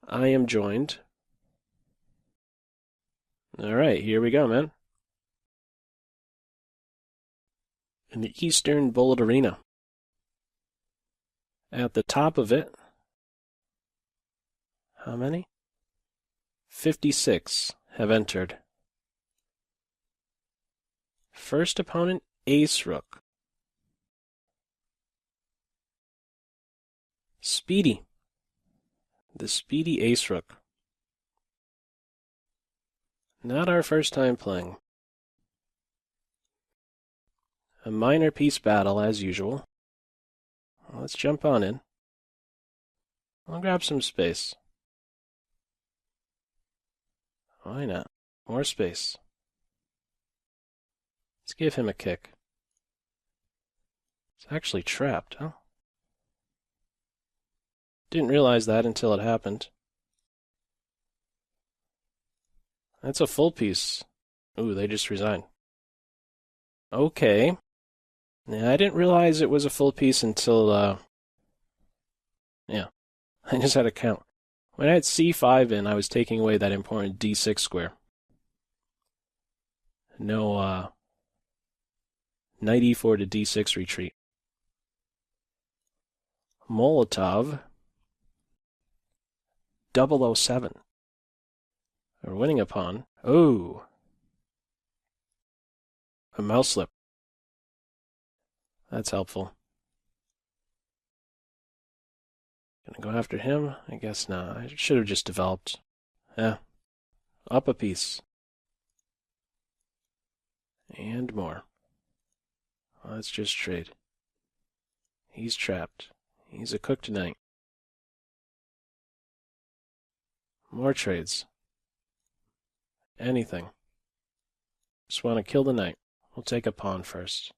I am joined. All right, here we go, man. In the Eastern Bullet Arena. At the top of it, how many? 56 have entered. First opponent, Ace Rook. Speedy. The speedy Ace Rook. Not our first time playing. A minor piece battle as usual. Let's jump on in. I'll grab some space. Why not? More space. Let's give him a kick. It's actually trapped, huh? Didn't realize that until it happened. That's a full piece. Ooh, they just resigned. Okay. Yeah, I didn't realize it was a full piece until, yeah, I just had to count. When I had c5 in, I was taking away that important d6 square. No, knight e4 to d6 retreat. Molotov. 007. We're winning a pawn. Oh. A mouse slip. That's helpful. Gonna go after him? I guess not. I should have just developed. Yeah. Up a piece. And more. Let's just trade. He's trapped. He's a cook tonight. More trades. Anything. Just want to kill the knight. We'll take a pawn first.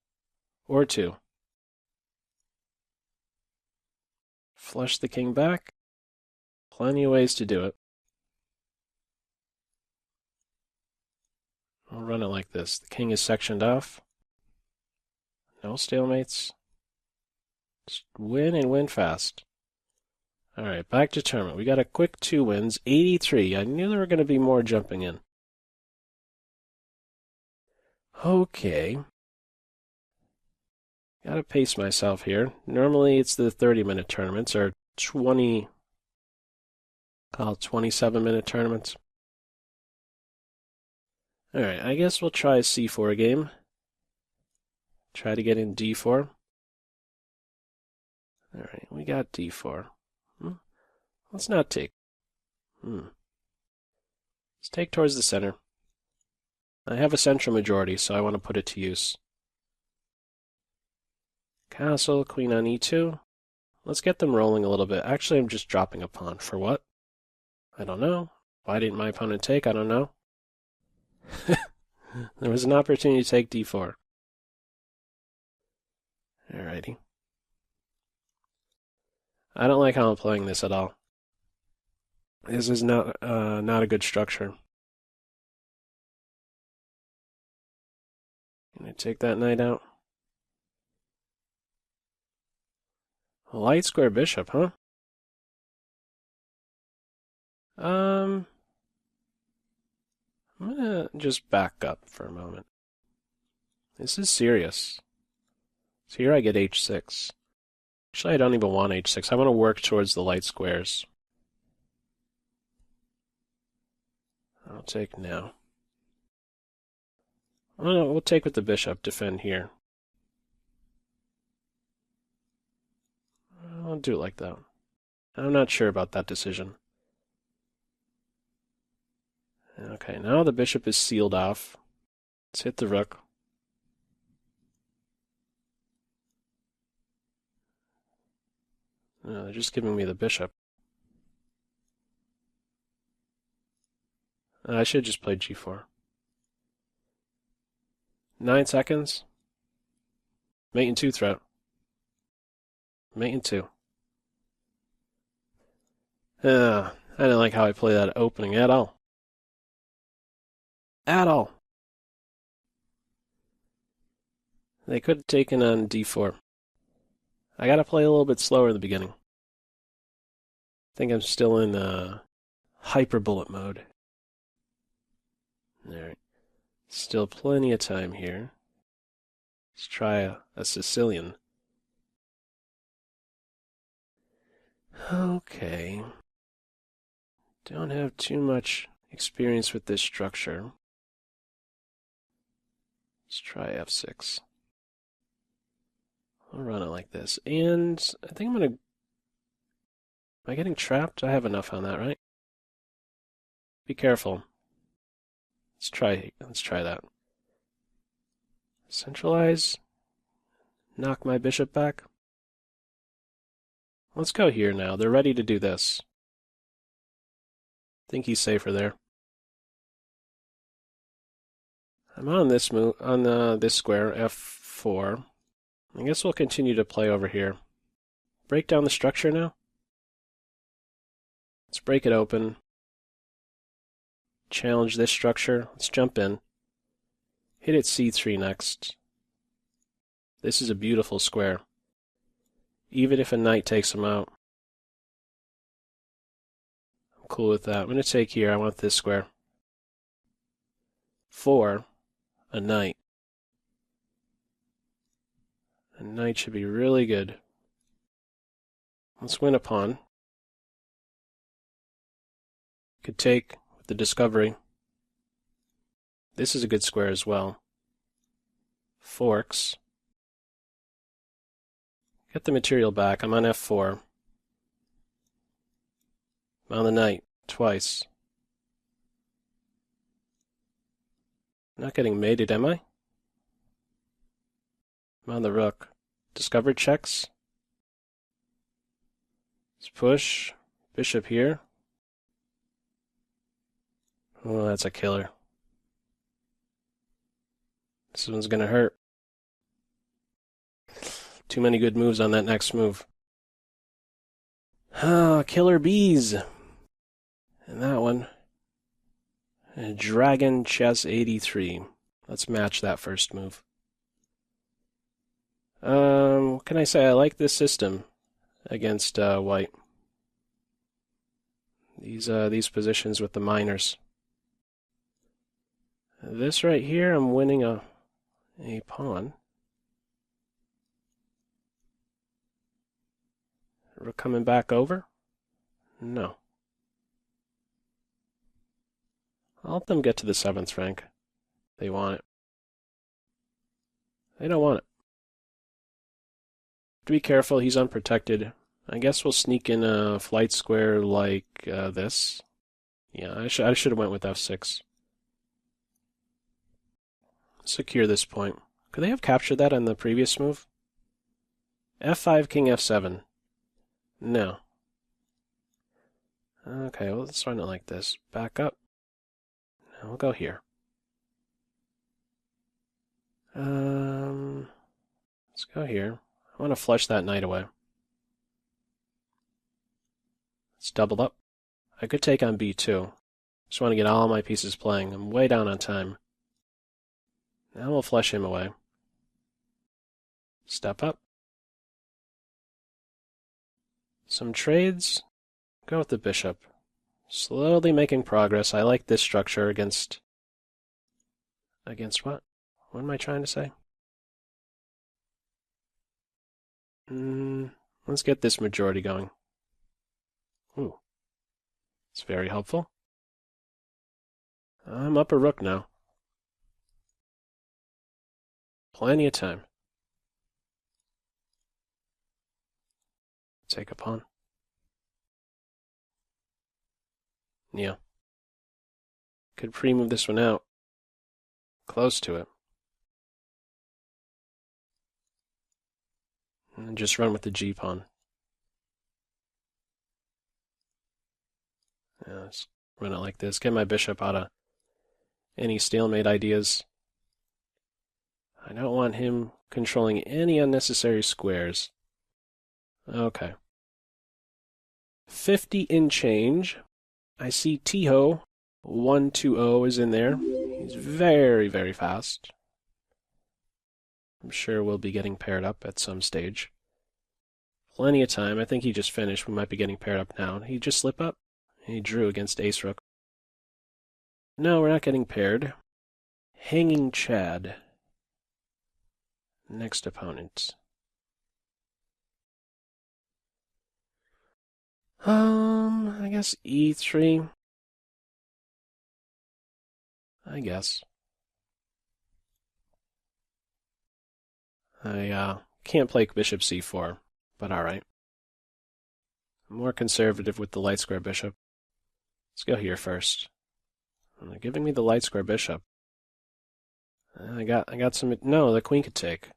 Or two. Flush the king back. Plenty of ways to do it. I'll run it like this. The king is sectioned off. No stalemates. Just win and win fast. Alright, back to tournament. We got a quick 2 wins. 83. I knew there were going to be more jumping in. Okay. Gotta pace myself here. Normally it's the 30-minute tournaments, or 27-minute tournaments. Alright, I guess we'll try a c4 game. Try to get in d4. Alright, we got d4. Let's not take. Let's take towards the center. I have a central majority, so I want to put it to use. Castle, queen on e2. Let's get them rolling a little bit. Actually, I'm just dropping a pawn. For what? I don't know. Why didn't my opponent take? I don't know. There was an opportunity to take d4. Alrighty. I don't like how I'm playing this at all. This is not a good structure. Can I take that knight out? A light square bishop, huh? I'm gonna just back up for a moment. This is serious. So here I get h6. Actually, I don't even want h6. I want to work towards the light squares. I'll take now. Oh, no, we'll take with the bishop, defend here. I'll do it like that. I'm not sure about that decision. Okay, now the bishop is sealed off. Let's hit the rook. No, they're just giving me the bishop. I should just play g4. 9 seconds. Mate in 2 threat. Mate in 2. I didn't like how I played that opening at all. At all. They could have taken on d4. I gotta play a little bit slower in the beginning. I think I'm still in hyper bullet mode. Alright. Still plenty of time here. Let's try a Sicilian. Okay. Don't have too much experience with this structure. Let's try f6. I'll run it like this. And I think I'm going to... Am I getting trapped? I have enough on that, right? Be careful. Let's try that. Centralize. Knock my bishop back. Let's go here now. They're ready to do this. I think he's safer there. I'm on this move, on this square, f4. I guess we'll continue to play over here. Break down the structure now. Let's break it open. Challenge this structure. Let's jump in. Hit it c3 next. This is a beautiful square. Even if a knight takes him out. I'm cool with that. I'm going to take here. I want this square. 4. A knight. A knight should be really good. Let's win a pawn. Could take with the discovery. This is a good square as well. Forks. Get the material back. I'm on f4. I'm on the knight twice. Not getting mated, am I? I'm on the rook. Discovered checks. Let's push. Bishop here. Oh, that's a killer. This one's gonna hurt. Too many good moves on that next move. Ah, killer bees. And that one. Dragon Chess 83. Let's match that first move. What can I say? I like this system against white. These positions with the minors. This right here, I'm winning a pawn. We're coming back over? No. I'll let them get to the 7th rank. They want it. They don't want it. Be careful, he's unprotected. I guess we'll sneak in a flight square like this. Yeah, I should have went with f6. Secure this point. Could they have captured that on the previous move? f5, king f7. No. Okay, well, let's run it like this. Back up. Now we'll go here. Let's go here. I want to flush that knight away. It's doubled up. I could take on b2. Just want to get all my pieces playing. I'm way down on time. Now we'll flush him away. Step up. Some trades. Go with the bishop. Slowly making progress. I like this structure against... Against what? What am I trying to say? Let's get this majority going. Ooh. It's very helpful. I'm up a rook now. Plenty of time. Take a pawn. Yeah. Could pre-move this one out. Close to it. And just run with the g-pawn. Yeah, let's run it like this. Get my bishop out of any stalemate ideas. I don't want him controlling any unnecessary squares. Okay. 50 in change. I see Tiho 120 is in there. He's very, very fast. I'm sure we'll be getting paired up at some stage. Plenty of time. I think he just finished. We might be getting paired up now. Did he just slip up? He drew against ace rook. No, we're not getting paired. Hanging Chad. Next opponent. I guess e3. I guess. I can't play bishop c4, but alright. I'm more conservative with the light square bishop. Let's go here first. And they're giving me the light square bishop. I got some. No, the queen could take.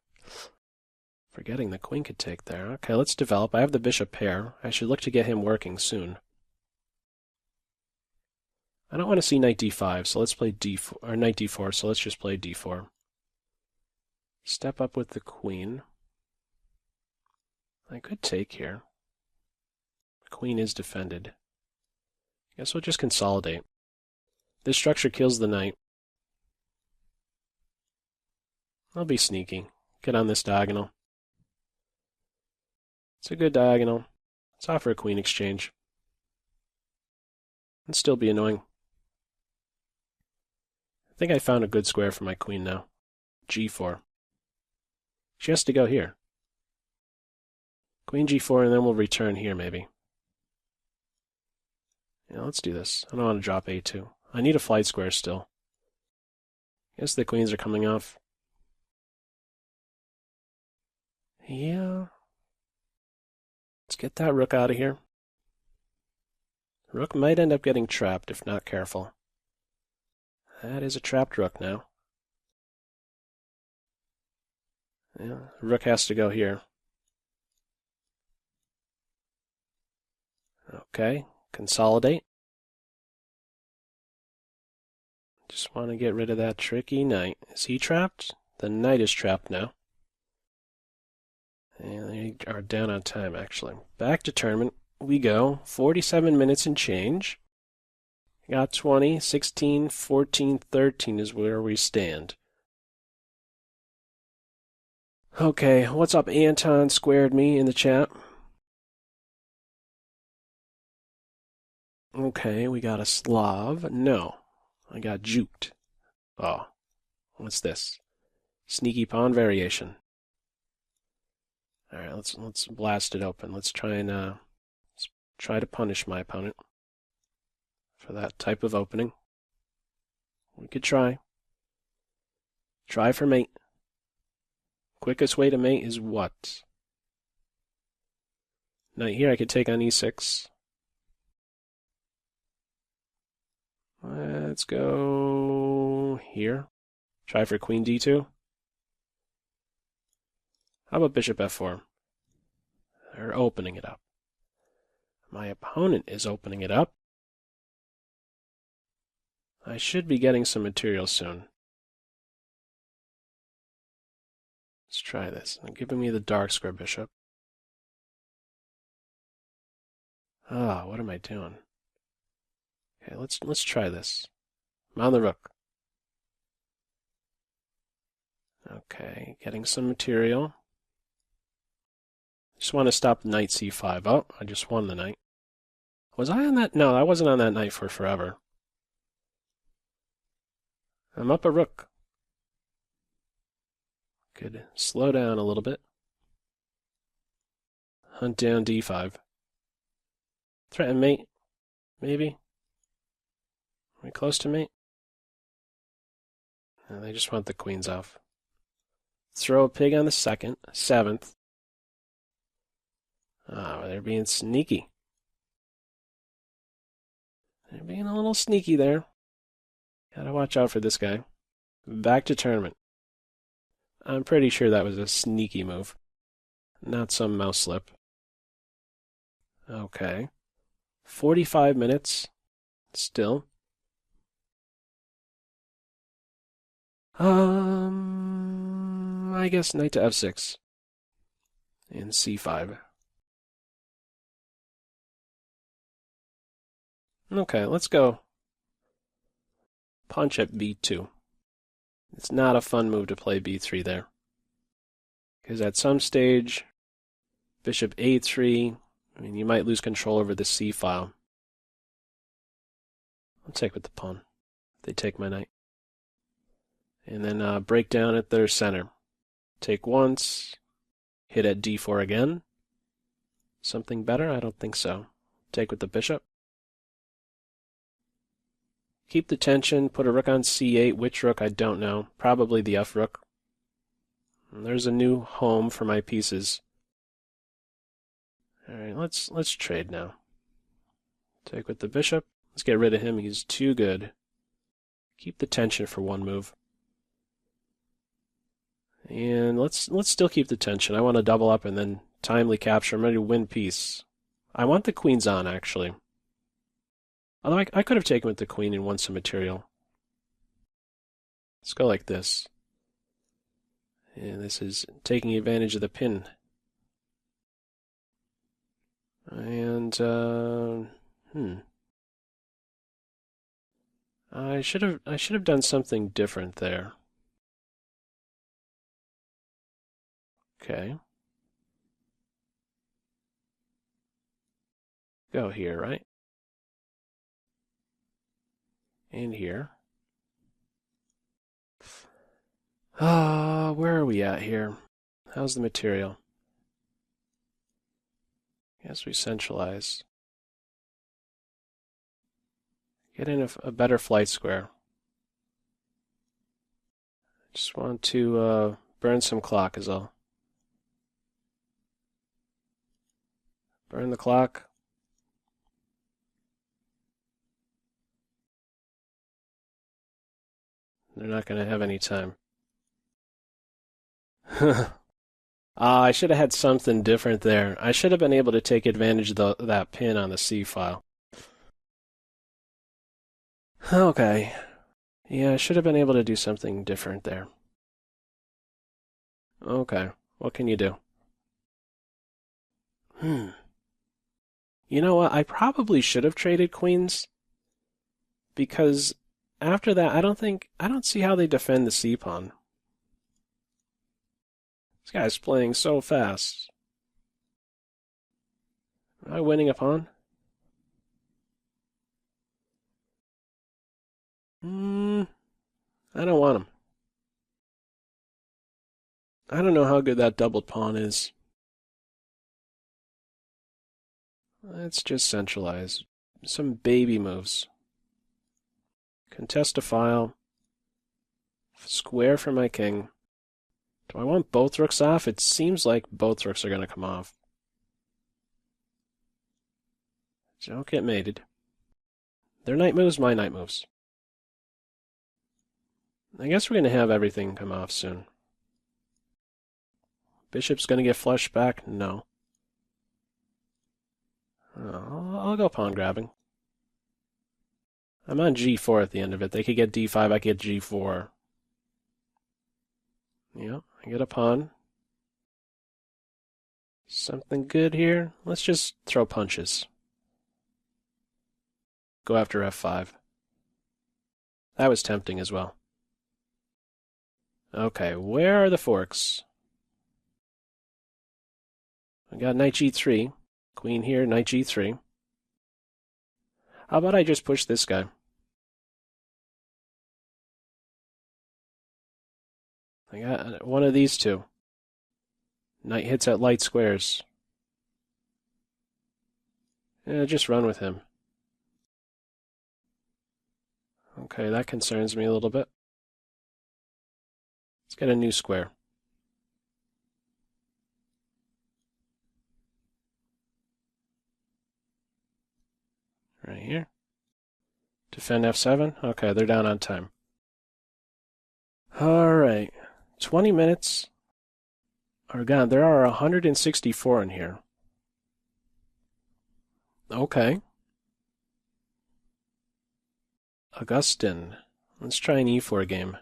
Forgetting the queen could take there. Okay, let's develop. I have the bishop pair. I should look to get him working soon. I don't want to see knight d5, so let's play d4 or knight d4. So let's just play d4. Step up with the queen. I could take here. The queen is defended. I guess we'll just consolidate. This structure kills the knight. I'll be sneaky. Get on this diagonal. It's a good diagonal. Let's offer a queen exchange. And still be annoying. I think I found a good square for my queen now. g4. She has to go here. Queen g4, and then we'll return here, maybe. Yeah, let's do this. I don't want to drop a2. I need a flight square still. I guess the queens are coming off. Yeah. Let's get that rook out of here. Rook might end up getting trapped if not careful. That is a trapped rook now. Yeah, rook has to go here. Okay, consolidate. Just want to get rid of that tricky knight. Is he trapped? The knight is trapped now. And they are down on time, actually. Back to tournament we go. 47 minutes and change. Got 20, 16, 14, 13 is where we stand. Okay, what's up? Anton squared me in the chat. Okay, we got a Slav. No, I got juked. Oh, what's this? Sneaky pawn variation. All right, let's blast it open. Let's try to punish my opponent for that type of opening. We could try. Try for mate. Quickest way to mate is what? Knight here, I could take on e6. Let's go here. Try for queen d2. How about bishop f4? They're opening it up. My opponent is opening it up. I should be getting some material soon. Let's try this. They're giving me the dark square bishop. Ah, what am I doing? Okay, let's try this. I'm on the rook. Okay, getting some material. Just want to stop knight c5. Oh, I just won the knight. Was I on that? No, I wasn't on that knight for forever. I'm up a rook. Could slow down a little bit. Hunt down d5. Threaten mate, maybe. Are we close to mate? No, they just want the queens off. Throw a pig on the second, seventh. Oh, they're being sneaky. They're being a little sneaky there. Gotta watch out for this guy. Back to tournament. I'm pretty sure that was a sneaky move. Not some mouse slip. Okay. 45 minutes. Still. I guess knight to f6. And c5. Okay, let's go. Punch at b2. It's not a fun move to play b3 there. Because at some stage, bishop a3, I mean, you might lose control over the c file. I'll take with the pawn. They take my knight. And then break down at their center. Take once. Hit at d4 again. Something better? I don't think so. Take with the bishop. Keep the tension. Put a rook on c8. Which rook? I don't know. Probably the f rook. And there's a new home for my pieces. All right, let's trade now. Take with the bishop. Let's get rid of him. He's too good. Keep the tension for one move. And let's still keep the tension. I want to double up and then timely capture. I'm ready to win piece. I want the queens on, actually. Although I could have taken with the queen and won some material. Let's go like this. And this is taking advantage of the pin. And, I should have done something different there. Okay. Go here, right? And here. Where are we at here? How's the material? Guess we centralize. Get in a better flight square. Just want to burn some clock is all. Burn the clock. They're not going to have any time. I should have had something different there. I should have been able to take advantage of that pin on the C file. Okay. Yeah, I should have been able to do something different there. Okay. What can you do? You know what? I probably should have traded queens. Because after that, I don't see how they defend the C pawn. This guy's playing so fast. Am I winning a pawn? I don't want him. I don't know how good that doubled pawn is. Let's just centralize. Some baby moves. Contest a file. Square for my king. Do I want both rooks off? It seems like both rooks are going to come off. Don't get mated. Their knight moves, my knight moves. I guess we're going to have everything come off soon. Bishop's going to get flushed back? No. I'll go pawn grabbing. I'm on g4 at the end of it. They could get d5, I could get g4. Yeah, I get a pawn. Something good here? Let's just throw punches. Go after f5. That was tempting as well. Okay, where are the forks? I got knight g3. Queen here, knight g3. How about I just push this guy? I got one of these two. Knight hits at light squares. Yeah, just run with him. Okay, that concerns me a little bit. Let's get a new square. Right here. Defend f7. Okay, they're down on time. All right. 20 minutes are gone. There are 164 in here. Okay. Augustin. Let's try an e4 game.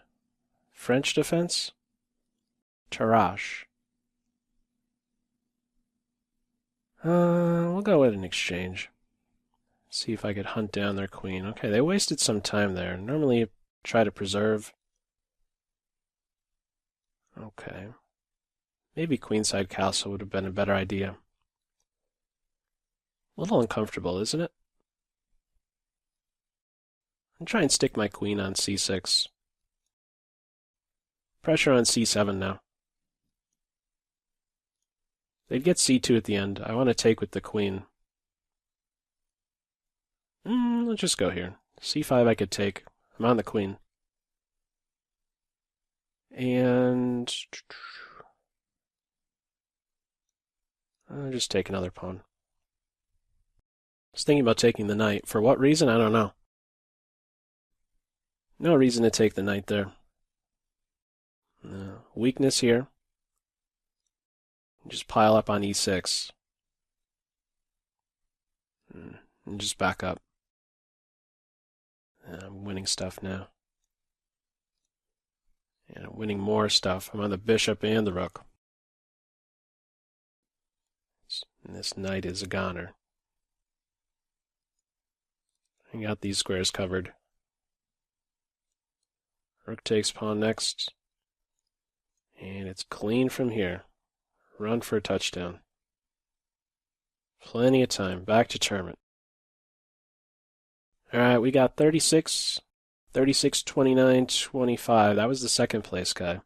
French defense? Tarrasch. We'll go with an exchange. See if I could hunt down their queen. Okay, they wasted some time there. Normally try to preserve. Okay. Maybe queenside castle would have been a better idea. A little uncomfortable, isn't it? and try and stick my queen on c6. Pressure on c7 now. They'd get c2 at the end. I want to take with the queen. Let's just go here. c5 I could take. I'm on the queen. And I'll just take another pawn. I was thinking about taking the knight. For what reason? I don't know. No reason to take the knight there. Weakness here. Just pile up on e6. And just back up. I'm winning stuff now. And I'm winning more stuff. I'm on the bishop and the rook. And this knight is a goner. I got these squares covered. Rook takes pawn next. And it's clean from here. Run for a touchdown. Plenty of time. Back to tournament. Alright, we got 36, 36, 29, 25. That was the second place guy.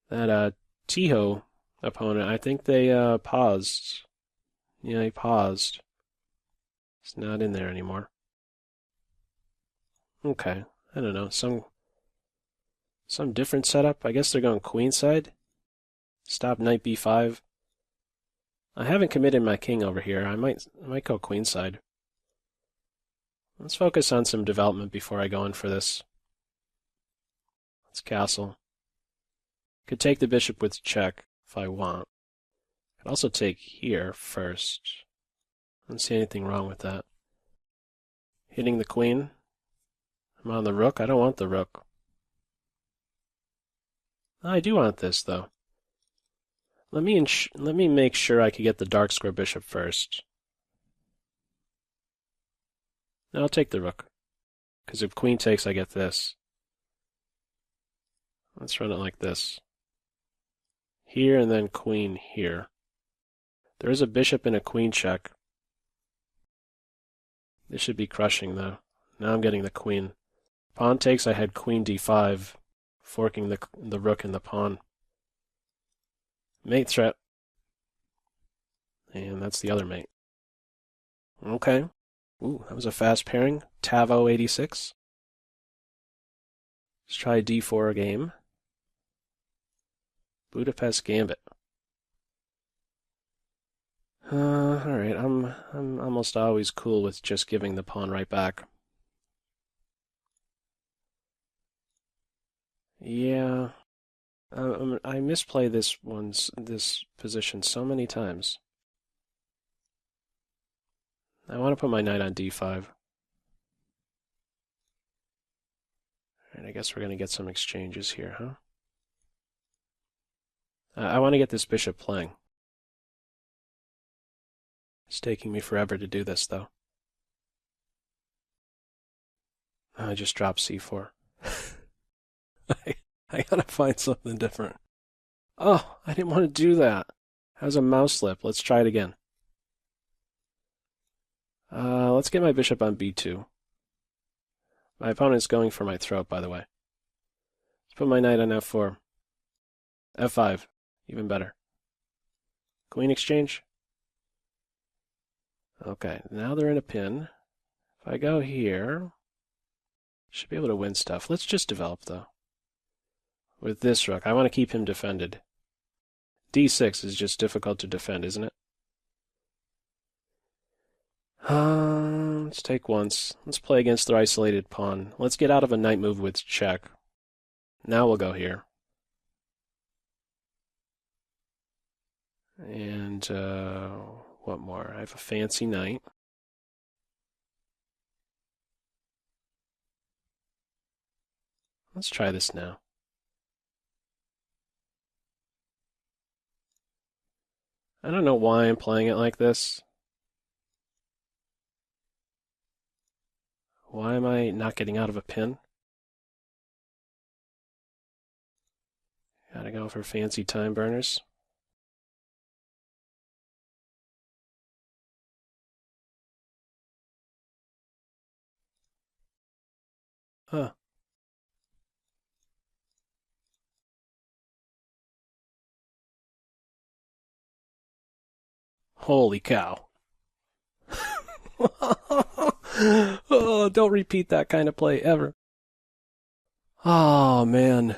That Tiho opponent, I think they paused. Yeah, he paused. It's not in there anymore. Okay, I don't know. Some different setup. I guess they're going queenside. Stop knight b5. I haven't committed my king over here. I might go queenside. Let's focus on some development before I go in for this. Let's castle. Could take the bishop with check if I want. Could also take here first. I don't see anything wrong with that. Hitting the queen. I'm on the rook. I don't want the rook. I do want this though. Let me make sure I can get the dark square bishop first. Now I'll take the rook. Because if queen takes, I get this. Let's run it like this. Here and then queen here. There is a bishop and a queen check. This should be crushing though. Now I'm getting the queen. Pawn takes, I had queen d5, forking the rook and the pawn. Mate threat. And that's the other mate. Okay. Ooh, that was a fast pairing. Tavo 86. Let's try d4 game. Budapest Gambit. Alright, I'm almost always cool with just giving the pawn right back. Yeah. I misplay this position so many times. I want to put my knight on d5. And I guess we're going to get some exchanges here, huh? I want to get this bishop playing. It's taking me forever to do this, though. I just dropped c4. I gotta find something different. Oh, I didn't want to do that. That was a mouse slip. Let's try it again. Let's get my bishop on b2. My opponent's going for my throat, by the way. Let's put my knight on f4. f5. Even better. Queen exchange. Okay, now they're in a pin. If I go here, should be able to win stuff. Let's just develop, though. With this rook, I want to keep him defended. d6 is just difficult to defend, isn't it? Let's take once. Let's play against their isolated pawn. Let's get out of a knight move with check. Now we'll go here. And, what more? I have a fancy knight. Let's try this now. I don't know why I'm playing it like this. Why am I not getting out of a pin? Gotta go for fancy time burners. Huh. Holy cow. Oh, don't repeat that kind of play ever. Oh, man.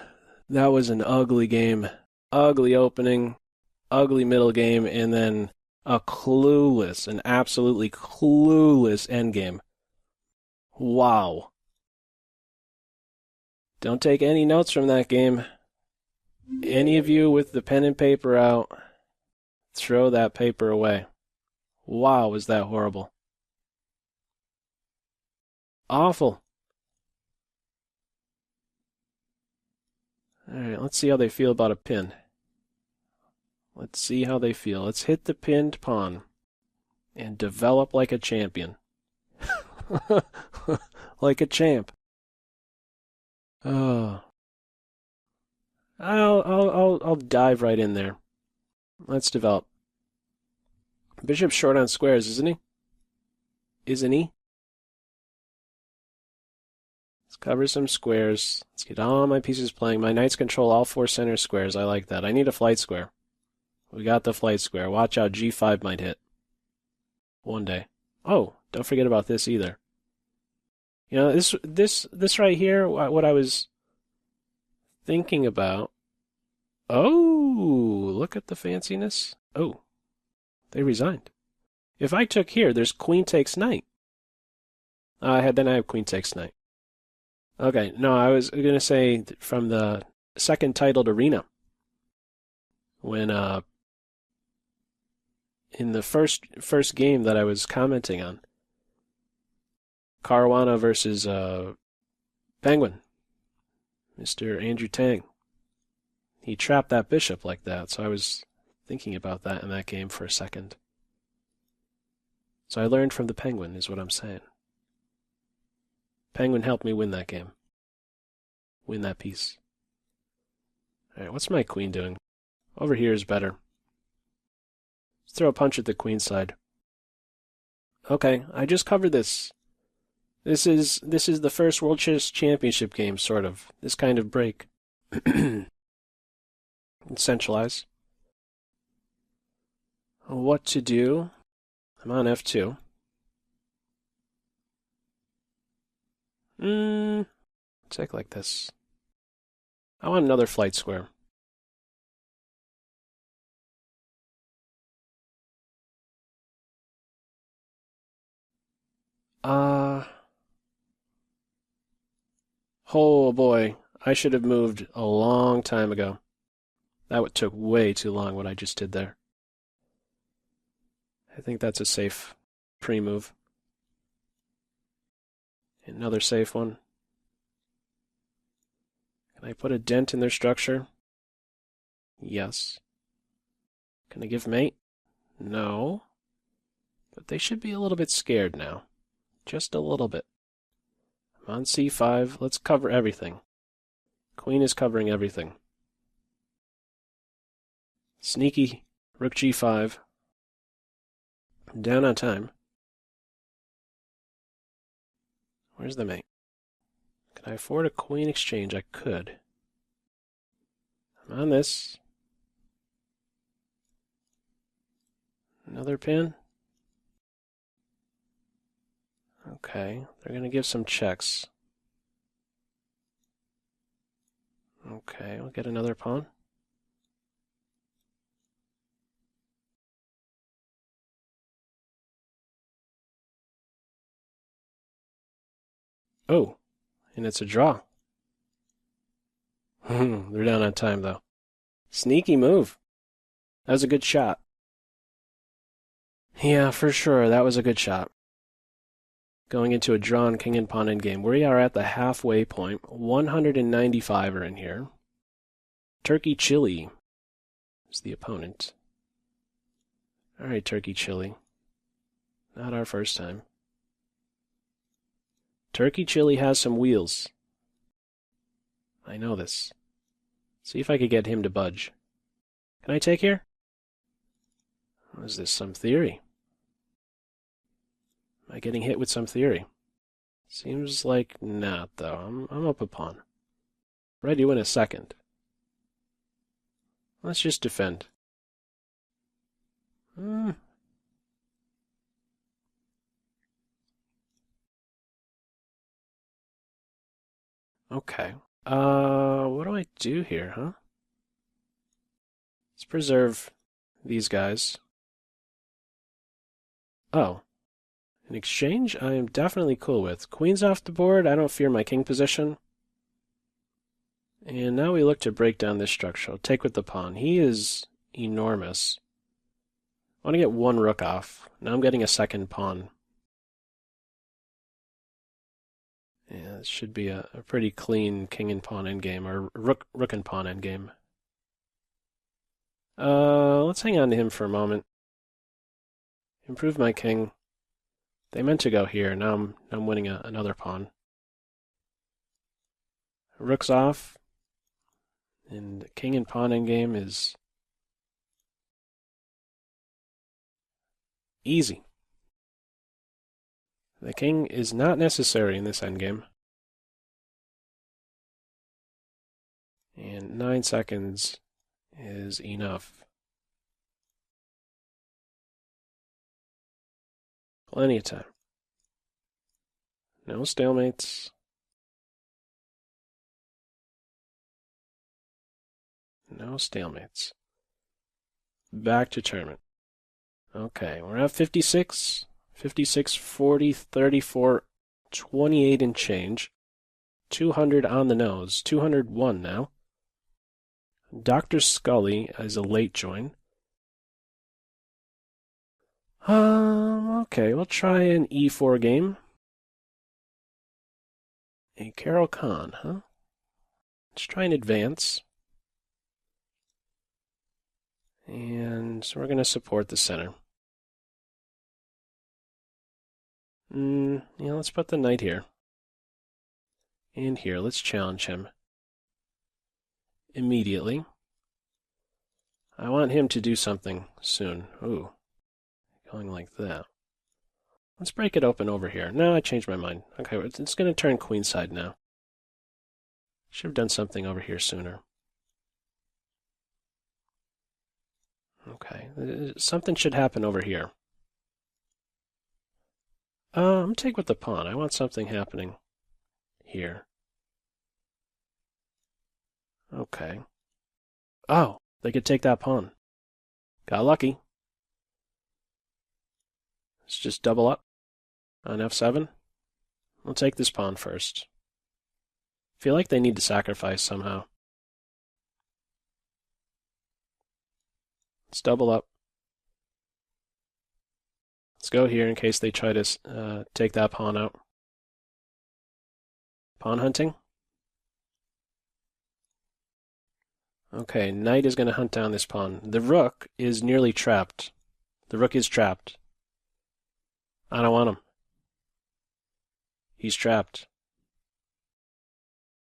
That was an ugly game. Ugly opening, ugly middle game, and then an absolutely clueless end game. Wow. Don't take any notes from that game. Any of you with the pen and paper out, throw that paper away. Wow, was that horrible. Awful. All right, let's see how they feel about a pin. Let's see how they feel. Let's hit the pinned pawn and develop like a champion. Like a champ. Oh. I'll dive right in there. Let's develop. Bishop's short on squares, isn't he? Isn't he? Let's cover some squares. Let's get all my pieces playing. My knights control all four center squares. I like that. I need a flight square. We got the flight square. Watch out, G5 might hit. One day. Oh, don't forget about this either. You know, this right here, what I was thinking about. Oh, look at the fanciness. Oh, they resigned. If I took here, there's queen takes knight. Then I have queen takes knight. Okay, no, I was going to say from the second titled arena. When in the first game that I was commenting on, Caruana versus Penguin, Mr. Andrew Tang. He trapped that bishop like that, so I was thinking about that in that game for a second. So I learned from the Penguin, is what I'm saying. Penguin helped me win that game. Win that piece. Alright, what's my queen doing? Over here is better. Let's throw a punch at the queen side. Okay, I just covered this. This is the first World Chess Championship game, sort of. This kind of break. Centralize. What to do? I'm on F2. Take like this. I want another flight square. Oh boy, I should have moved a long time ago. That took way too long what I just did there. I think that's a safe pre-move. Another safe one. Can I put a dent in their structure? Yes. Can I give mate? No. But they should be a little bit scared now. Just a little bit. I'm on C5. Let's cover everything. Queen is covering everything. Sneaky rook G5. Down on time. Where's the mate? Can I afford a queen exchange? I could. I'm on this. Another pin. Okay, they're going to give some checks. Okay, we'll get another pawn. Oh, and it's a draw. They're down on time, though. Sneaky move. That was a good shot. Yeah, for sure, that was a good shot. Going into a drawn king and pawn endgame. We are at the halfway point. 195 are in here. Turkey Chili is the opponent. All right, Turkey Chili. Not our first time. Turkey Chili has some wheels. I know this. See if I could get him to budge. Can I take here? Is this some theory? Am I getting hit with some theory? Seems like not, though. I'm up a pawn. Ready to win a second. Let's just defend. Hmm. Okay. What do I do here, huh? Let's preserve these guys. Oh, in exchange, I am definitely cool with. Queen's off the board. I don't fear my king position. And now we look to break down this structure. I'll take with the pawn. He is enormous. I want to get one rook off. Now I'm getting a second pawn. Yeah, this should be a pretty clean king and pawn endgame, or rook and pawn endgame. Let's hang on to him for a moment. Improve my king. They meant to go here. Now I'm winning another pawn. Rook's off. And king and pawn endgame is easy. The king is not necessary in this endgame. And 9 seconds is enough. Plenty of time. No stalemates. No stalemates. Back to tournament. Okay, we're at 56, 56, 40, 34, 28 and change. 200 on the nose. 201 now. Dr. Scully is a late join. Okay, we'll try an E4 game. A Carol Khan, huh? Let's try and advance. And so we're going to support the center. Yeah, let's put the knight here. And here, let's challenge him. Immediately. I want him to do something soon. Ooh, going like that. Let's break it open over here. No, I changed my mind. Okay, it's going to turn queenside now. Should have done something over here sooner. Okay, something should happen over here. I'm going to take with the pawn. I want something happening here. Okay. Oh, they could take that pawn. Got lucky. Let's just double up on f7. We'll take this pawn first. Feel like they need to sacrifice somehow. Let's double up. Let's go here in case they try to take that pawn out. Pawn hunting. Okay, knight is going to hunt down this pawn. The rook is nearly trapped. The rook is trapped. I don't want him. He's trapped.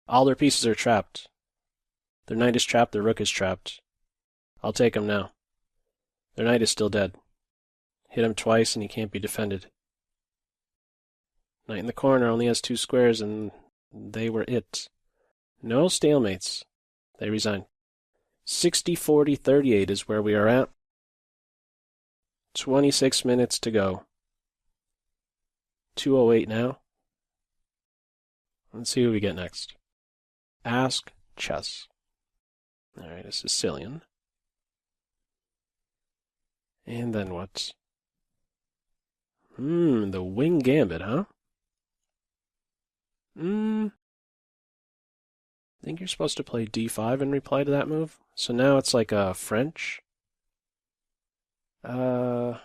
All their pieces are trapped. Their knight is trapped, their rook is trapped. I'll take him now. Their knight is still dead. Hit him twice and he can't be defended. Knight in the corner only has 2 squares and they were it. No stalemates. They resigned. 60, 40, 38 is where we are at. 26 minutes to go. 2:08 now. Let's see who we get next. Ask Chess. Alright, a Sicilian. And then what? The wing gambit, huh? I think you're supposed to play d5 in reply to that move. So now it's like a French. I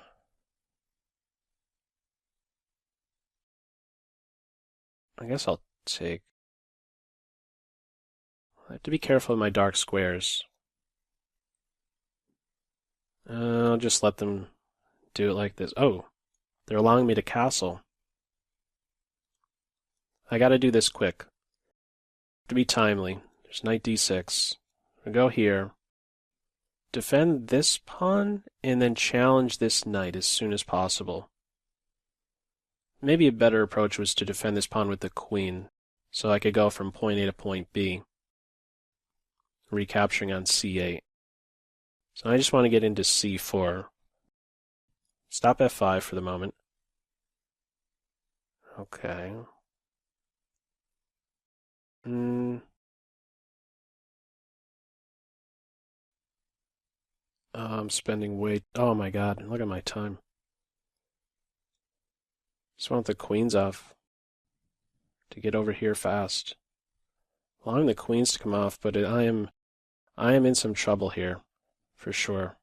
guess I'll take. I have to be careful of my dark squares. I'll just let them do it like this. Oh, they're allowing me to castle. I gotta do this quick. To be timely. There's knight d6. We go here. Defend this pawn, and then challenge this knight as soon as possible. maybe a better approach was to defend this pawn with the queen, so I could go from point A to point B, recapturing on C8. So I just want to get into C4. Stop F5 for the moment. Okay. I'm spending way... Oh my god, look at my time. Just want the queens off to get over here fast. Allowing the queens to come off, but I am in some trouble here, for sure.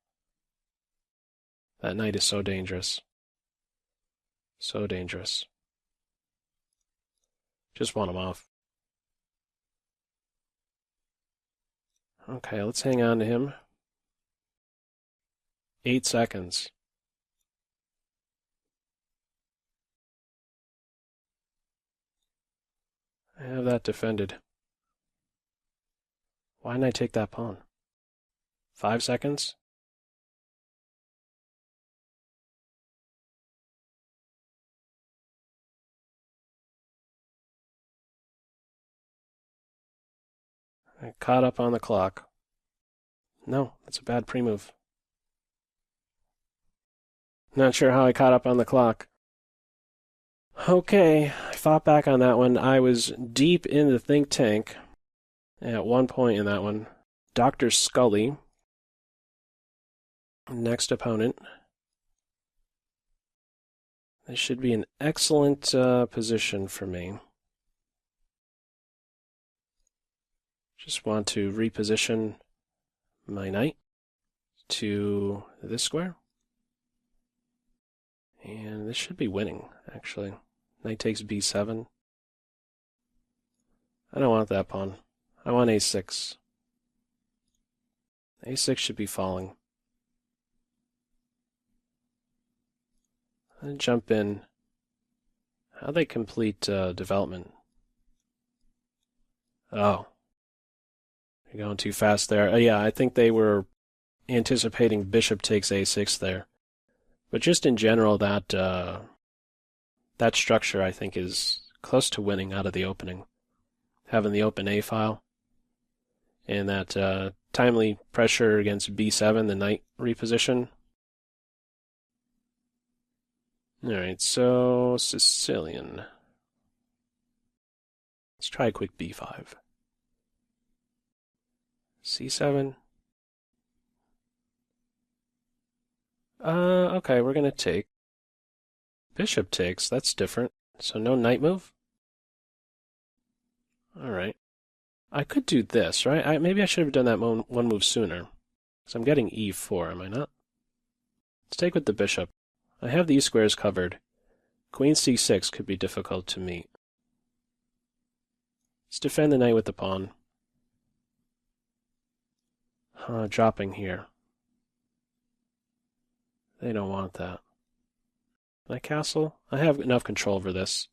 That knight is so dangerous. So dangerous. Just want him off. Okay, let's hang on to him. 8 seconds. I have that defended. Why didn't I take that pawn? 5 seconds? I caught up on the clock. No, that's a bad pre-move. Not sure how I caught up on the clock. Okay, I fought back on that one. I was deep in the think tank at one point in that one. Dr. Scully, next opponent. This should be an excellent position for me. Just want to reposition my knight to this square. And this should be winning, actually. Knight takes b7. I don't want that pawn. I want a6. a6 should be falling. And jump in. How they complete development? Oh. You're going too fast there. Yeah, I think they were anticipating bishop takes a6 there. But just in general, that structure, I think, is close to winning out of the opening. Having the open A file. And that timely pressure against b7, the knight reposition. Alright, so Sicilian. Let's try a quick b5. c7. Okay, we're gonna take. Bishop takes, that's different. So no knight move? Alright. I could do this, right? Maybe I should have done that one move sooner. Because I'm getting e4, am I not? Let's take with the bishop. I have these squares covered. Queen c6 could be difficult to meet. Let's defend the knight with the pawn. Dropping here. They don't want that. My castle? I have enough control over this.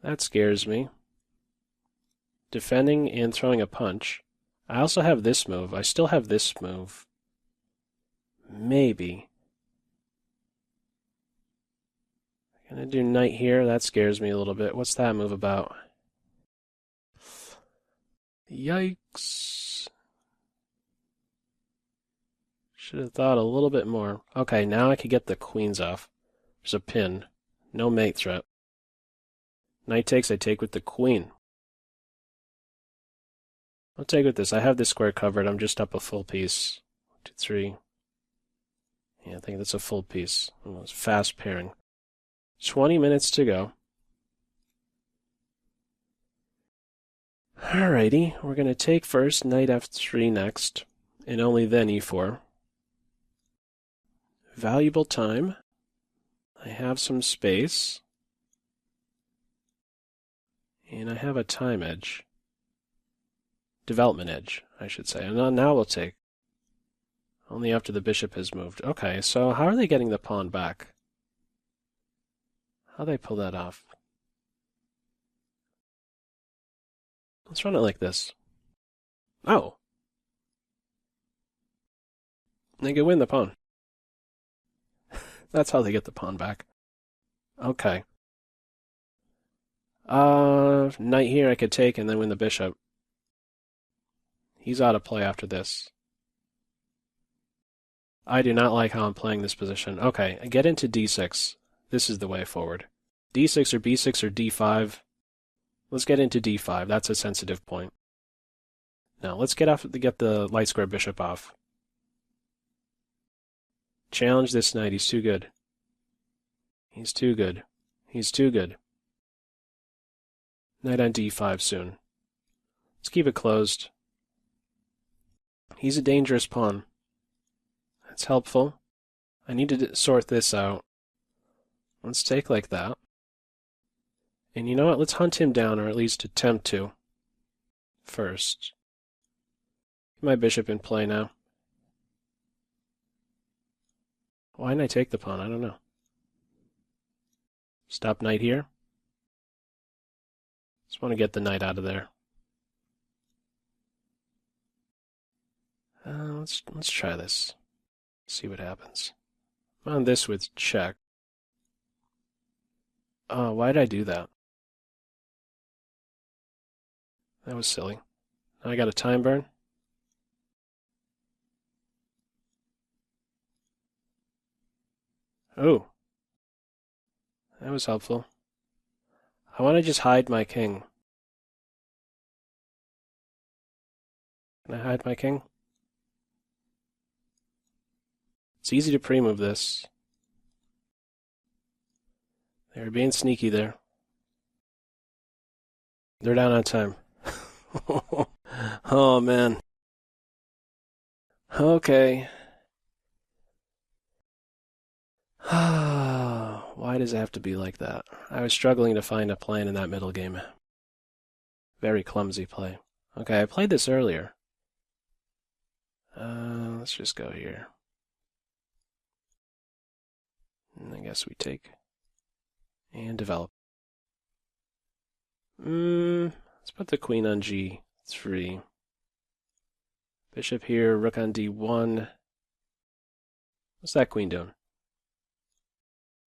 That scares me. Defending and throwing a punch. I also have this move. I still have this move. Maybe. I'm gonna do knight here. That scares me a little bit. What's that move about? Yikes. Should have thought a little bit more. Okay, now I could get the queens off. There's a pin. No mate threat. Knight takes, I take with the queen. I'll take with this. I have this square covered. I'm just up a full piece. 1, 2, 3. Yeah, I think that's a full piece. Almost fast pairing. 20 minutes to go. Alrighty, we're going to take first knight f3 next, and only then e4. Valuable time. I have some space. And I have a time edge. Development edge, I should say. And now we'll take. Only after the bishop has moved. Okay, so how are they getting the pawn back? How do they pull that off? Let's run it like this. Oh! They can win the pawn. That's how they get the pawn back. Okay. Knight here I could take and then win the bishop. He's out of play after this. I do not like how I'm playing this position. Okay, get into d6. This is the way forward. d6 or b6 or d5. Let's get into d5. That's a sensitive point. Now, let's get the light square bishop off. Challenge this knight. He's too good. He's too good. He's too good. Knight on d5 soon. Let's keep it closed. He's a dangerous pawn. That's helpful. I need to sort this out. Let's take like that. And you know what? Let's hunt him down, or at least attempt to. First. My bishop in play now. Why didn't I take the pawn? I don't know. Stop knight here. Just want to get the knight out of there. Let's try this. See what happens. I'm on this with check. Oh, why did I do that? That was silly. Now I got a time burn. Oh, that was helpful. I want to just hide my king. Can I hide my king? It's easy to pre-move this. They were being sneaky there. They're down on time. Oh, man. Okay. Why does it have to be like that? I was struggling to find a plan in that middle game. Very clumsy play. Okay, I played this earlier. Let's just go here. And I guess we take and develop. Let's put the queen on g3. Bishop here, rook on d1. What's that queen doing?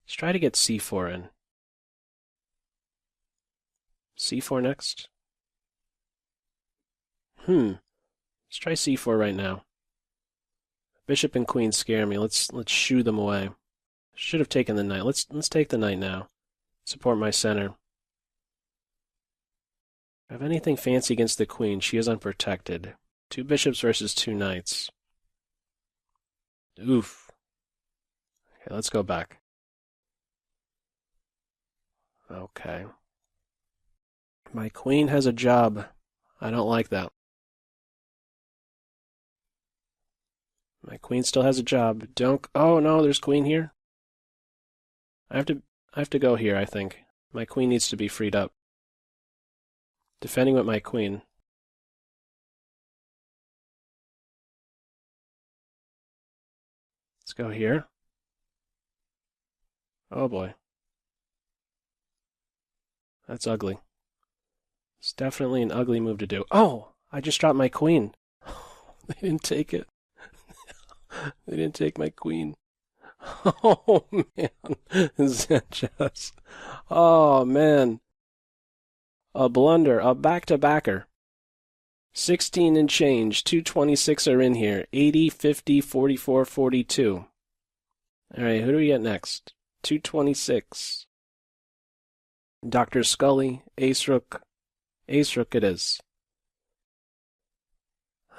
Let's try to get c4 in. c4 next. Let's try c4 right now. Bishop and queen scare me. Let's shoo them away. Should have taken the knight. Let's take the knight now. Support my center. If I have anything fancy against the queen, she is unprotected. 2 bishops versus 2 knights. Oof. Okay, let's go back. Okay. My queen has a job. I don't like that. My queen still has a job. Don't. Oh no, there's queen here. I have to go here, I think. My queen needs to be freed up. Defending with my queen. Let's go here. Oh boy. That's ugly. It's definitely an ugly move to do. Oh! I just dropped my queen. They didn't take it. They didn't take my queen. Oh, man. Sanchez. Oh, man. A blunder. A back-to-backer. 16 and change. 226 are in here. 80, 50, 44, 42. All right, who do we get next? 226. Dr. Scully. Ace Rook. Ace Rook it is.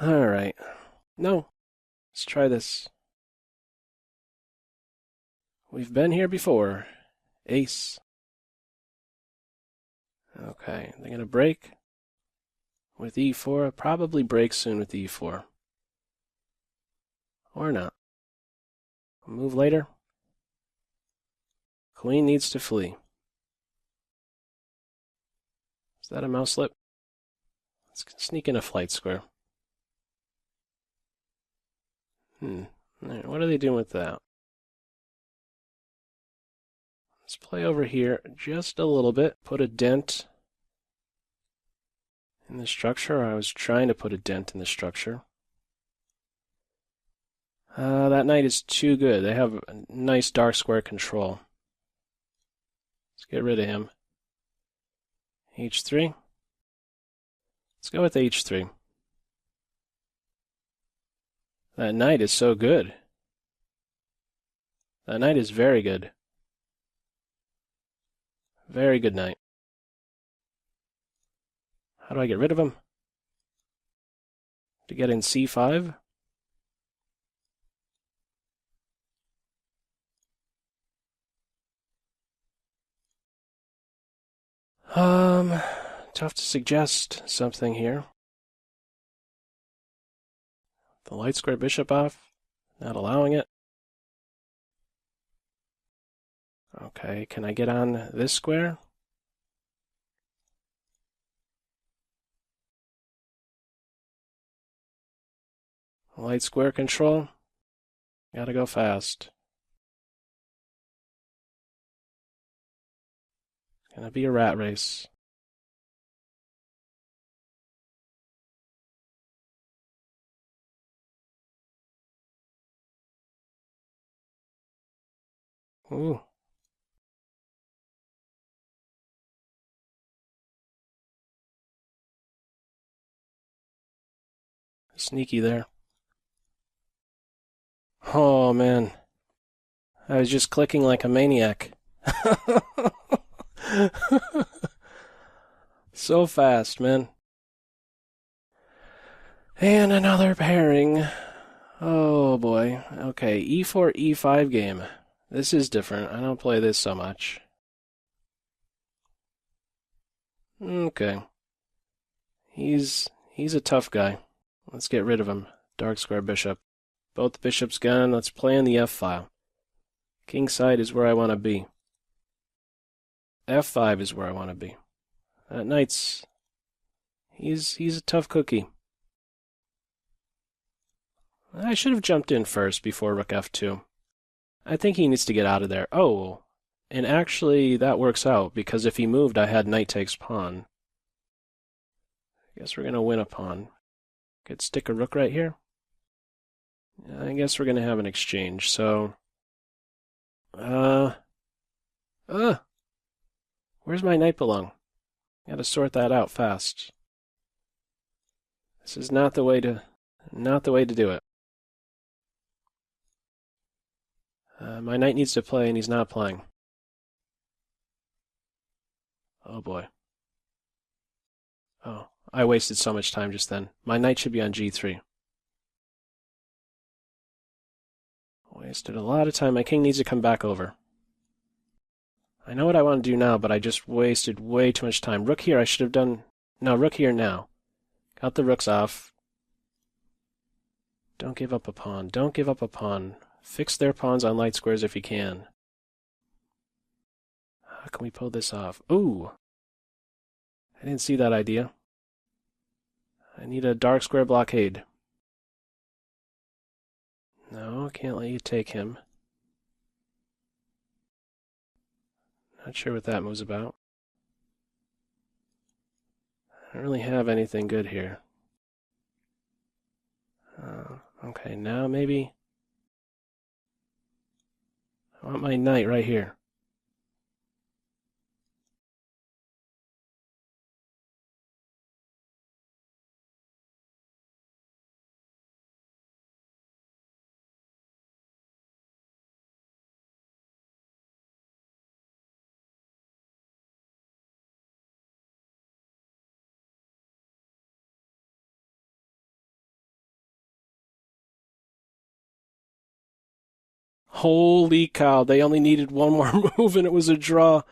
All right. No. Let's try this. We've been here before. Ace. Okay, they're going to break with e4. Probably break soon with e4. Or not. Move later. Queen needs to flee. Is that a mouse slip? Let's sneak in a flight square. What are they doing with that? Let's play over here just a little bit. Put a dent in the structure. I was trying to put a dent in the structure. That knight is too good. They have a nice dark square control. get rid of him. H3. Let's go with H3. That knight is so good. That knight is very good. Very good knight. How do I get rid of him? To get in C5? Tough to suggest something here. The light square bishop off, not allowing it. Okay, can I get on this square? Light square control. Gotta go fast. It's gonna be a rat race. Ooh. Sneaky there. Oh man. I was just clicking like a maniac. So fast, man. And another pairing. Oh boy. Okay, E4, E5 game. This is different. I don't play this so much. Okay. He's a tough guy. Let's get rid of him. Dark square bishop. Both bishops gone. Let's play in the F file. King side is where I want to be. F5 is where I want to be. That knight's... He's a tough cookie. I should have jumped in first before rook F2. I think he needs to get out of there. Oh, and actually that works out, because if he moved, I had knight takes pawn. I guess we're going to win a pawn. Could stick a rook right here. I guess we're going to have an exchange, so... Where's my knight belong? Gotta sort that out fast. This is not the way to do it. My knight needs to play, and he's not playing. Oh boy. Oh, I wasted so much time just then. My knight should be on G3. Wasted a lot of time. My king needs to come back over. I know what I want to do now, but I just wasted way too much time. Rook here, I should have done... No, rook here now. Got the rooks off. Don't give up a pawn. Don't give up a pawn. Fix their pawns on light squares if you can. How can we pull this off? Ooh! I didn't see that idea. I need a dark square blockade. No, can't let you take him. Not sure what that move's about. I don't really have anything good here. Okay, now maybe... I want my knight right here. Holy cow, they only needed one more move and it was a draw.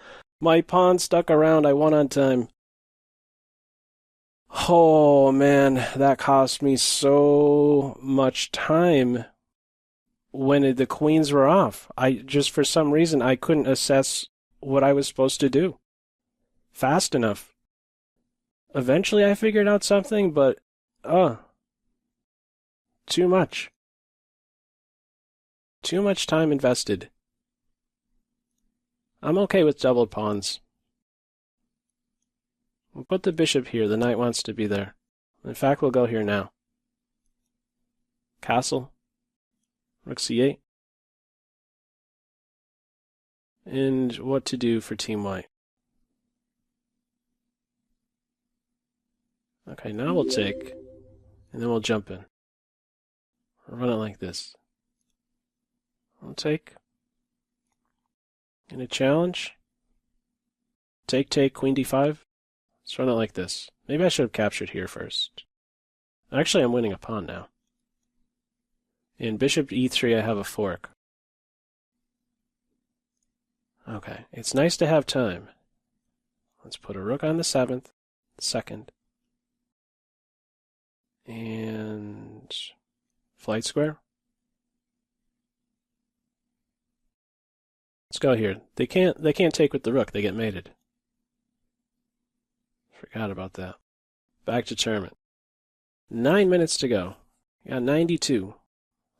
My pawn stuck around, I won on time. Oh man, that cost me so much time when the queens were off. For some reason, I couldn't assess what I was supposed to do fast enough. Eventually I figured out something, but, too much. Too much time invested. I'm okay with doubled pawns. We'll put the bishop here. The knight wants to be there. In fact, we'll go here now. Castle. Rook c8. And what to do for Team White. Okay, now we'll take, and then we'll jump in. I'll run it like this. We'll take. In a challenge. Take, queen d5. Let's run it like this. Maybe I should have captured here first. Actually, I'm winning a pawn now. In bishop e3, I have a fork. Okay, it's nice to have time. Let's put a rook on the 7th, 2nd. And flight square. Let's go here. They can't take with the rook, they get mated. Forgot about that. Back to tournament. 9 minutes to go. Got 92,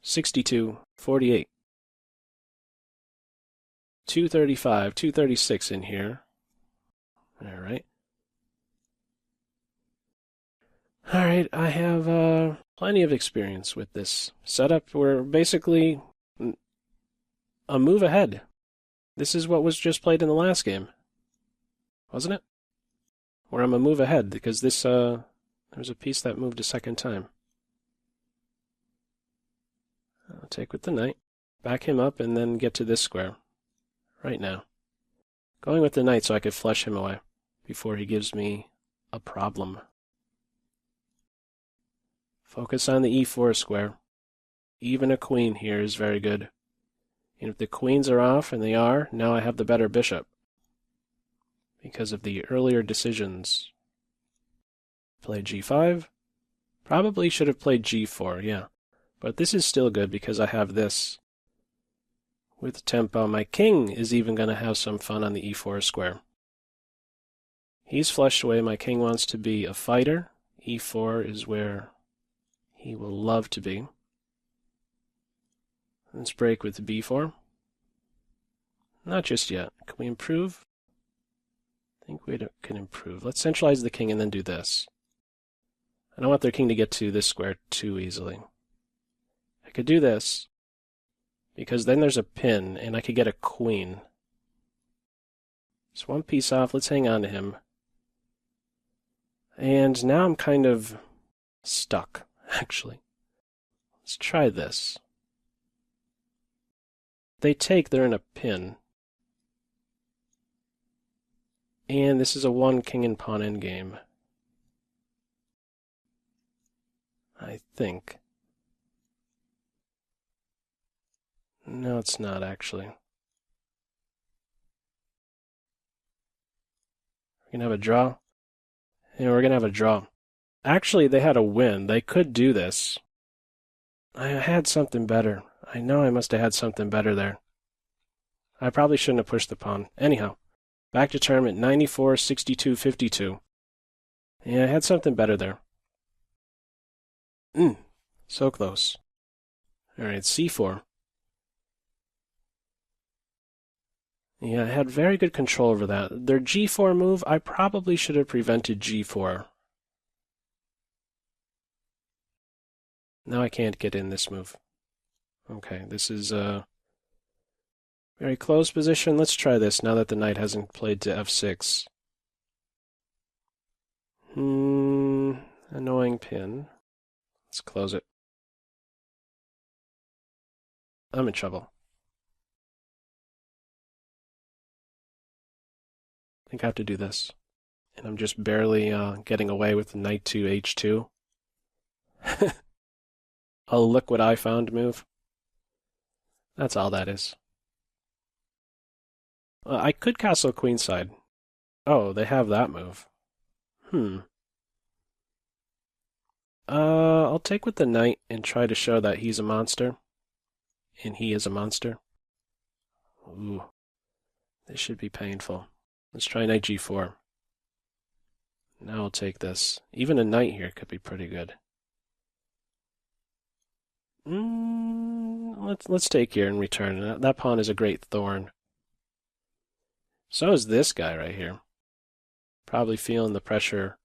62, 48. 235, 236 in here. Alright. Alright, I have plenty of experience with this setup. We're basically a move ahead. This is what was just played in the last game, wasn't it? Where I'm a move ahead, because this, there's a piece that moved a second time. I'll take with the knight, back him up, and then get to this square. Right now. Going with the knight so I could flush him away before he gives me a problem. Focus on the e4 square. Even a queen here is very good. And if the queens are off, and they are, now I have the better bishop. Because of the earlier decisions. Play g5. Probably should have played g4, yeah. But this is still good because I have this. With tempo, my king is even going to have some fun on the e4 square. He's flushed away. My king wants to be a fighter. e4 is where he will love to be. Let's break with b4. Not just yet. Can we improve? I think we can improve. Let's centralize the king and then do this. I don't want their king to get to this square too easily. I could do this. Because then there's a pin, and I could get a queen. It's one piece off. Let's hang on to him. And now I'm kind of stuck, actually. Let's try this. They take, they're in a pin. And this is a one king and pawn endgame. I think. No, it's not, actually. We're going to have a draw. Yeah, we're going to have a draw. Actually, they had a win. They could do this. I had something better. I know I must have had something better there. I probably shouldn't have pushed the pawn. Anyhow, back to tournament 94, 62, 52. Yeah, I had something better there. So close. Alright, c4. Yeah, I had very good control over that. Their g4 move, I probably should have prevented g4. Now I can't get in this move. Okay, this is a very close position. Let's try this now that the knight hasn't played to f6. Annoying pin. Let's close it. I'm in trouble. I think I have to do this. And I'm just barely getting away with the knight to h2. A look what I found move. That's all that is. I could castle queenside. Oh, they have that move. I'll take with the knight and try to show that he's a monster. And he is a monster. Ooh. This should be painful. Let's try knight g4. Now I'll take this. Even a knight here could be pretty good. Let's take here and return. That pawn is a great thorn. So is this guy right here. Probably feeling the pressure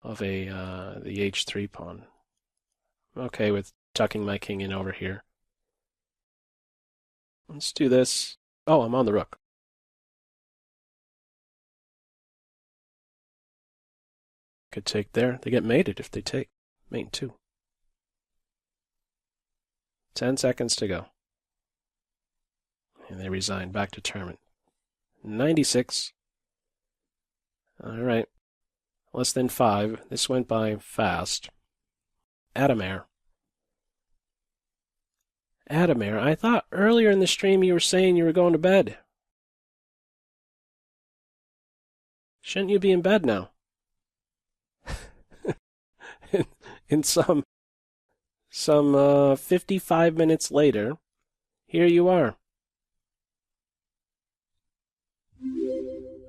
of the h3 pawn. I'm okay with tucking my king in over here. Let's do this. Oh, I'm on the rook. could take there. They get mated if they take. Mate in 2. 10 seconds to go. And they resign. Back to tournament. 96. All right. Less than 5. This went by fast. Adamare. Adamare, I thought earlier in the stream you were saying you were going to bed. Shouldn't you be in bed now? in some 55 minutes later, here you are.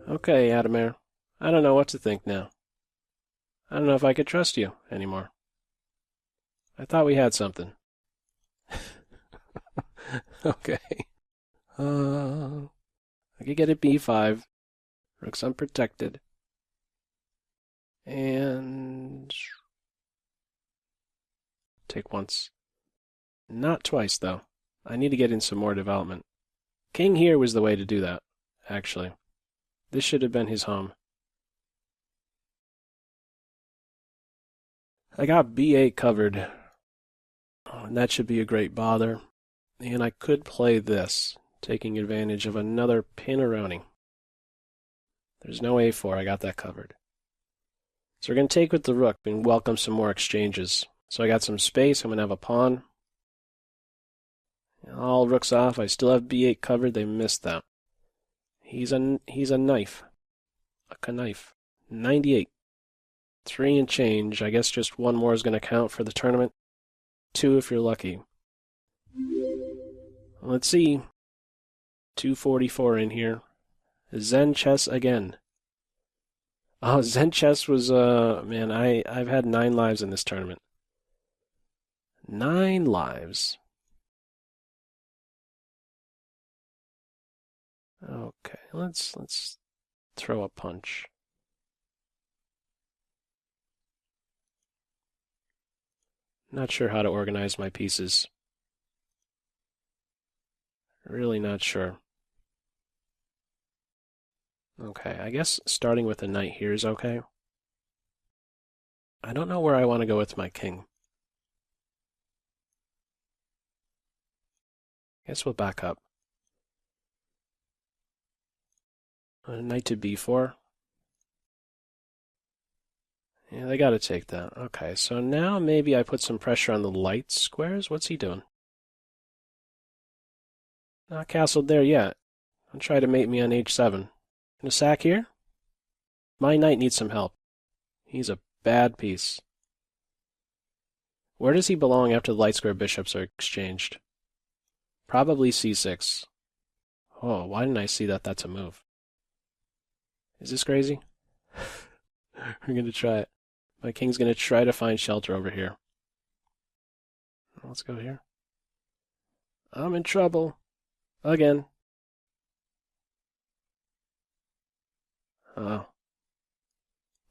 Okay, Adamare. I don't know what to think now. I don't know if I could trust you anymore. I thought we had something. Okay. I could get a b5. Rook's unprotected. And take once. Not twice, though. I need to get in some more development. King here was the way to do that, actually. This should have been his home. I got b8 covered. Oh, and that should be a great bother. And I could play this, taking advantage of another pinaroni. There's no a4, I got that covered. So we're going to take with the rook and welcome some more exchanges. So I got some space, I'm going to have a pawn. All rooks off, I still have b8 covered, they missed that. He's a knife. A knife. 98. 3 and change, I guess just one more is going to count for the tournament. 2 if you're lucky. Let's see. 244 in here. Zen chess again. Oh, Zen chess was, man, I've had 9 lives in this tournament. 9 lives. Okay, let's throw a punch. Not sure how to organize my pieces. Really not sure. Okay, I guess starting with a knight here is okay. I don't know where I want to go with my king. Guess we'll back up. Knight to b4. Yeah, they got to take that. Okay, so now maybe I put some pressure on the light squares. What's he doing? Not castled there yet. I'll try to mate me on h7. Gonna sack here? My knight needs some help. He's a bad piece. Where does he belong after the light square bishops are exchanged? Probably c6. Oh, why didn't I see that that's a move? Is this crazy? We're going to try it. My king's going to try to find shelter over here. Let's go here. I'm in trouble. Again. Oh,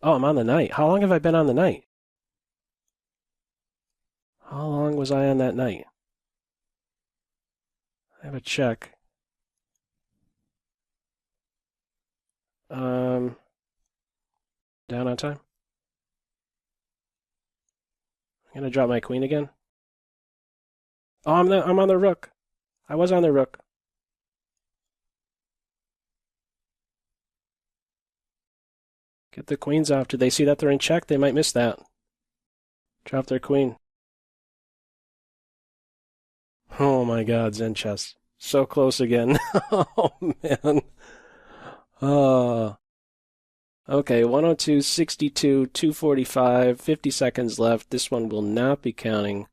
I'm on the knight. How long have I been on the knight? How long was I on that knight? I have a check. Down on time. I'm gonna drop my queen again. Oh, I'm on the rook. I was on the rook. Get the queens off. Did they see that they're in check? They might miss that. Drop their queen. Oh my God, Zen chess. So close again. Oh man. Okay, 102, 62, 245, 50 seconds left. This one will not be counting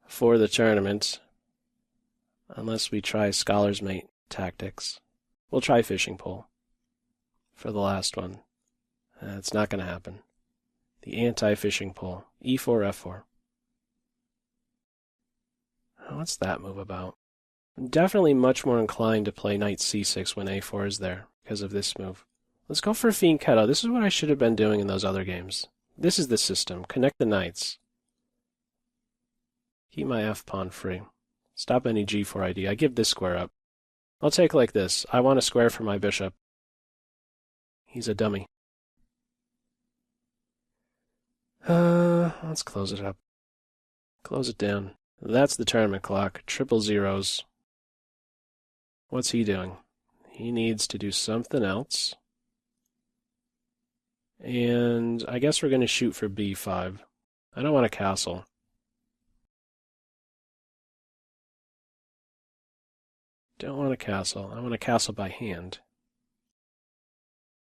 for the tournament unless we try Scholar's Mate tactics. We'll try Fishing Pole for the last one. It's not going to happen. The anti-fishing pole. E4, F4. What's that move about? I'm definitely much more inclined to play knight c6 when a4 is there because of this move. Let's go for Fianchetto. This is what I should have been doing in those other games. This is the system. Connect the knights. Keep my f-pawn free. Stop any g4 ID. I give this square up. I'll take like this. I want a square for my bishop. He's a dummy. Let's close it up. Close it down. That's the tournament clock. Triple zeros. What's he doing? He needs to do something else. And I guess we're going to shoot for b5. I don't want a castle. Don't want a castle. I want a castle by hand.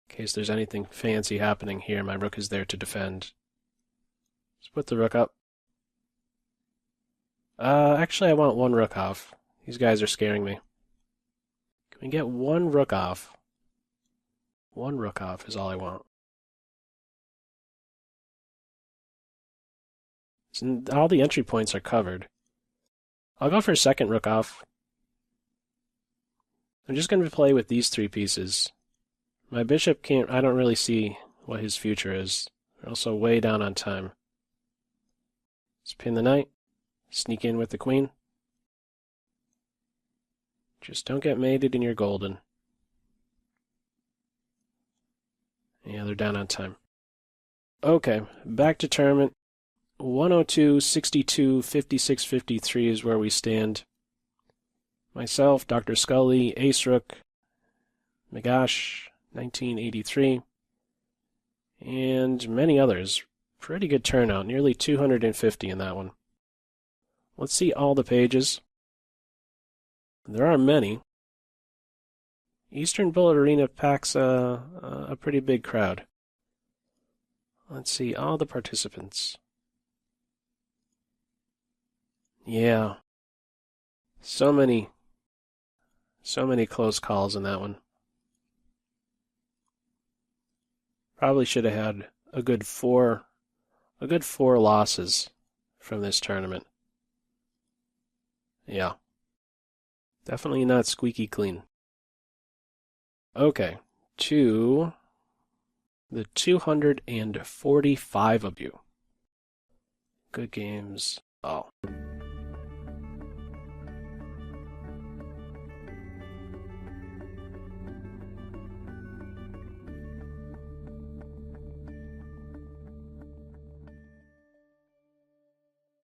In case there's anything fancy happening here, my rook is there to defend. Let's put the rook up. Actually, I want one rook off. These guys are scaring me. Can we get one rook off? One rook off is all I want. So all the entry points are covered. I'll go for a second rook off. I'm just going to play with these three pieces. My bishop can't... I don't really see what his future is. We're also way down on time. Let's pin the knight. Sneak in with the queen. Just don't get mated in your golden. Yeah, they're down on time. Okay, back to tournament. 102, 62, 56, 53 is where we stand. Myself, Dr. Scully, Ace Rook, Magash, 1983, and many others. Pretty good turnout, nearly 250 in that one. Let's see all the pages. There are many. Eastern Bullet Arena packs a pretty big crowd. Let's see all the participants. Yeah. So many close calls in that one. Probably should have had a good four losses from this tournament. Yeah. Definitely not squeaky clean. Okay, to the 245 of you. Good games. Oh.